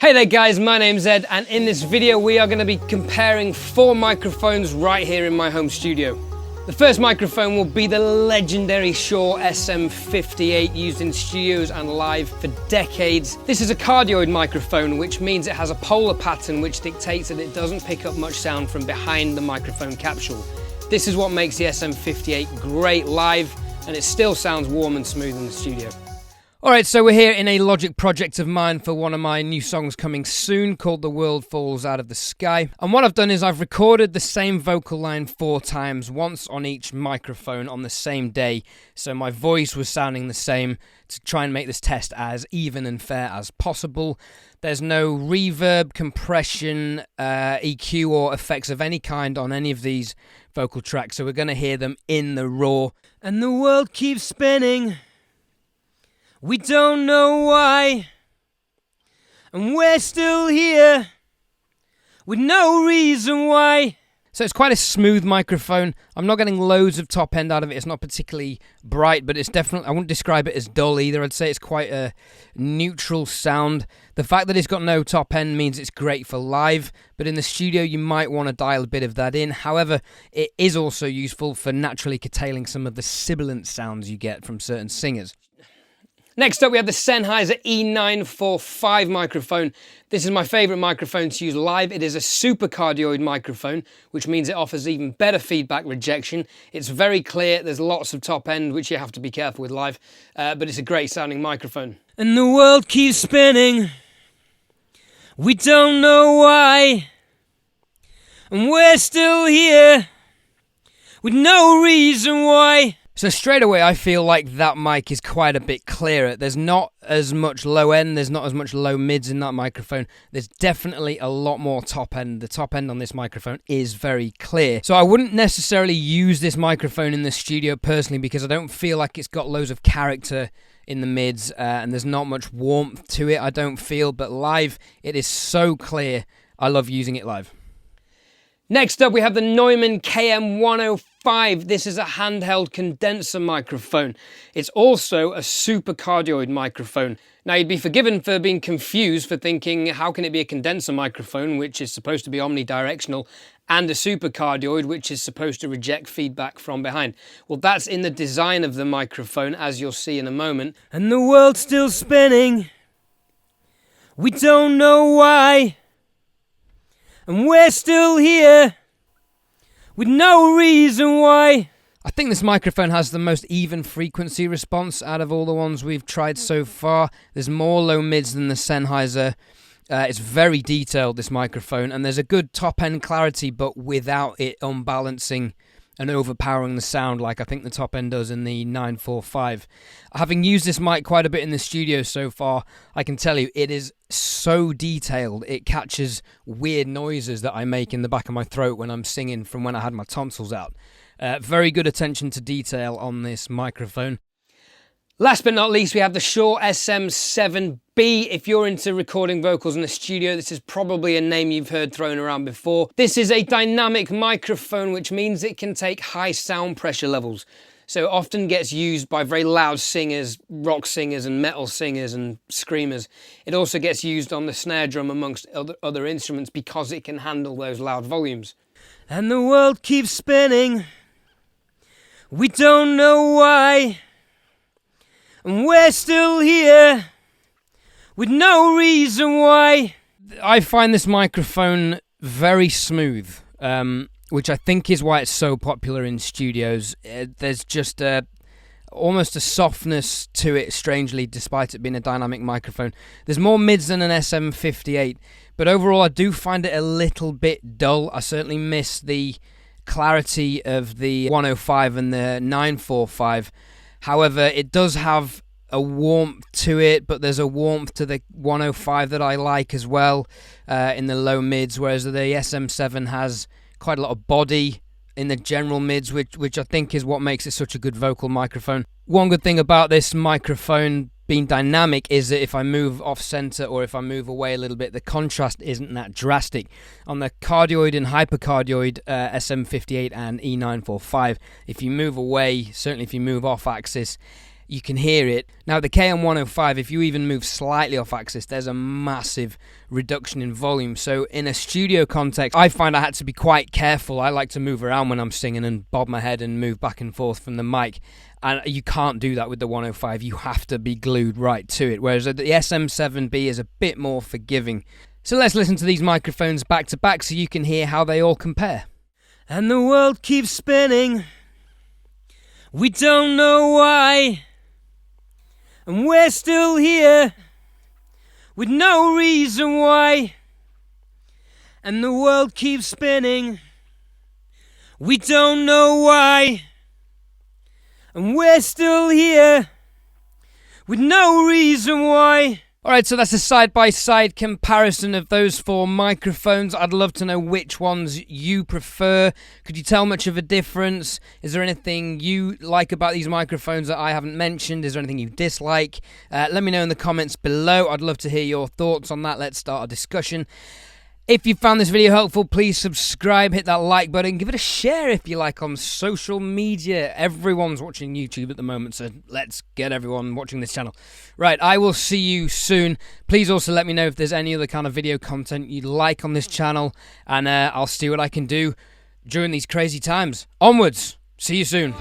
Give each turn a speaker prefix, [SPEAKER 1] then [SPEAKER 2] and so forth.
[SPEAKER 1] Hey there guys, my name's Ed, and in this video we are going to be comparing 4 microphones right here in my home studio. The first microphone will be the legendary Shure SM58, used in studios and live for decades. This is a cardioid microphone, which means it has a polar pattern which dictates that it doesn't pick up much sound from behind the microphone capsule. This is what makes the SM58 great live, and it still sounds warm and smooth in the studio. Alright, so we're here in a Logic project of mine for one of my new songs coming soon, called The World Falls Out of the Sky. And what I've done is I've recorded the same vocal line 4 times, once on each microphone on the same day, so my voice was sounding the same, to try and make this test as even and fair as possible. There's no reverb, compression, EQ or effects of any kind on any of these vocal tracks, so we're going to hear them in the raw. And the world keeps spinning, we don't know why, and we're still here with no reason why. So it's quite a smooth microphone. I'm not getting loads of top end out of it. It's not particularly bright, but it's definitely, I wouldn't describe it as dull either. I'd say it's quite a neutral sound. The fact that it's got no top end means it's great for live, but in the studio you might want to dial a bit of that in. However, it is also useful for naturally curtailing some of the sibilant sounds you get from certain singers. Next up, we have the Sennheiser E945 microphone. This is my favourite microphone to use live. It is a super cardioid microphone, which means it offers even better feedback rejection. It's very clear, there's lots of top end, which you have to be careful with live, but it's a great sounding microphone. And the world keeps spinning, we don't know why, and we're still here with no reason why. So straight away I feel like that mic is quite a bit clearer. There's not as much low end, there's not as much low mids in that microphone. There's definitely a lot more top end. The top end on this microphone is very clear. So I wouldn't necessarily use this microphone in the studio personally, because I don't feel like it's got loads of character in the mids, and there's not much warmth to it, I don't feel. But live, it is so clear. I love using it live. Next up, we have the Neumann KM105. This is a handheld condenser microphone. It's also a super cardioid microphone. Now, you'd be forgiven for being confused, for thinking, how can it be a condenser microphone, which is supposed to be omnidirectional, and a super cardioid, which is supposed to reject feedback from behind? Well, that's in the design of the microphone, as you'll see in a moment. And the world's still spinning, we don't know why, and we're still here with no reason why. I think this microphone has the most even frequency response out of all the ones we've tried so far. There's more low mids than the Sennheiser. It's very detailed, this microphone, and there's a good top end clarity, but without it unbalancing and overpowering the sound like I think the top end does in the 945. Having used this mic quite a bit in the studio so far, I can tell you it is so detailed. It catches weird noises that I make in the back of my throat when I'm singing from when I had my tonsils out. Very good attention to detail on this microphone. Last but not least, we have the Shure SM7b. If you're into recording vocals in the studio, this is probably a name you've heard thrown around before. This is a dynamic microphone, which means it can take high sound pressure levels. So it often gets used by very loud singers, rock singers and metal singers and screamers. It also gets used on the snare drum amongst other instruments, because it can handle those loud volumes. And the world keeps spinning, we don't know why, and we're still here with no reason why. I find this microphone very smooth, which I think is why it's so popular in studios. There's just almost a softness to it, strangely, despite it being a dynamic microphone. There's more mids than an SM58, but overall I do find it a little bit dull. I certainly miss the clarity of the 105 and the 945. However, it does have a warmth to it, but there's a warmth to the 105 that I like as well, in the low mids, whereas the SM7 has quite a lot of body in the general mids, which I think is what makes it such a good vocal microphone. One good thing about this microphone being dynamic is that if I move off center or if I move away a little bit, the contrast isn't that drastic. On the cardioid and hypercardioid SM58 and E945, if you move away, certainly if you move off axis, you can hear it. Now the KM105, if you even move slightly off axis, there's a massive reduction in volume. So in a studio context, I find I had to be quite careful. I like to move around when I'm singing and bob my head and move back and forth from the mic. And you can't do that with the 105. You have to be glued right to it. Whereas the SM7b is a bit more forgiving. So let's listen to these microphones back to back so you can hear how they all compare. And the world keeps spinning. We don't know why. And we're still here with no reason why. And the world keeps spinning. We don't know why. And we're still here with no reason why. Alright, so that's a side-by-side comparison of those four microphones. I'd love to know which ones you prefer. Could you tell much of a difference? Is there anything you like about these microphones that I haven't mentioned? Is there anything you dislike? Let me know in the comments below. I'd love to hear your thoughts on that. Let's start a discussion. If you found this video helpful, please subscribe, hit that like button, give it a share if you like on social media. Everyone's watching YouTube at the moment, so let's get everyone watching this channel. Right, I will see you soon. Please also let me know if there's any other kind of video content you'd like on this channel, and I'll see what I can do during these crazy times. Onwards! See you soon.